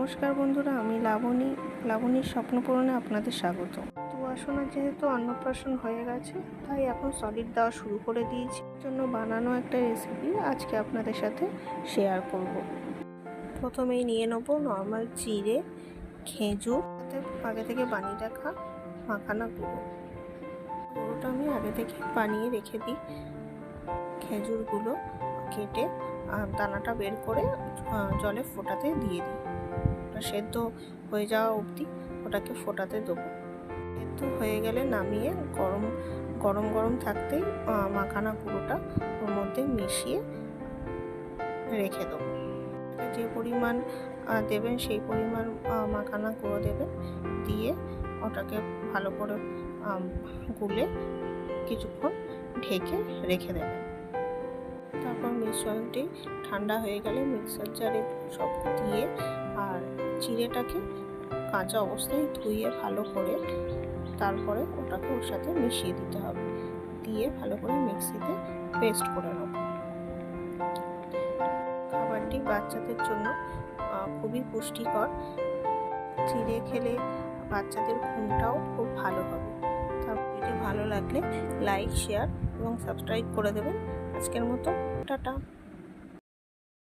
নমস্কার বন্ধুরা, আমি লাবণীর স্বপ্ন পূরণে আপনাদের স্বাগত। দুয়াশনা যেহেতু অন্নপ্রাশন হয়ে গেছে, তাই এখন সলিড দেওয়া শুরু করে দিয়েছি। জন্য বানানো একটা রেসিপি আজকে আপনাদের সাথে শেয়ার করব। প্রথমেই নিয়ে নেব নর্মাল জিরে, খেজুর, আগে থেকে বানিয়ে রাখা মাখানা গুঁড়োটা আমি আগে থেকে বানিয়ে রেখে দিই। খেজুরগুলো কেটে দানাটা বের করে জলে ফোটাতে দিয়ে দিই। ওটা সেদ্ধ হয়ে যাওয়া অবধি ওটাকে ফোটাতে দেবো। সেদ্ধ হয়ে গেলে নামিয়ে গরম গরম থাকতেই মাখানা গুঁড়োটা ওর মধ্যে মিশিয়ে রেখে দেবো। যে পরিমাণ দেবেন সেই পরিমাণ মাখানা গুঁড়ো দেবেন, দিয়ে ওটাকে ভালো করে গুলে কিছুক্ষণ ঢেকে রেখে দেবেন। তারপর মিশ্রণটি ঠান্ডা হয়ে গেলে মিক্সার জারে সব দিয়ে আর চিড়েটাকে কাঁচা অবস্থায় ধুয়ে ভালো করে তারপরে ওটাকে ওর সাথে মিশিয়ে দিতে হবে, দিয়ে ভালো করে মিক্সিতে পেস্ট করে নেব। খাবারটি বাচ্চাদের জন্য খুবই পুষ্টিকর। চিড়ে খেলে বাচ্চাদের ঘুমটাও খুব ভালো হবে। তারপর ভিডিও ভালো লাগলে লাইক, শেয়ার এবং সাবস্ক্রাইব করে দেবেন। আজকের মতো টাটা।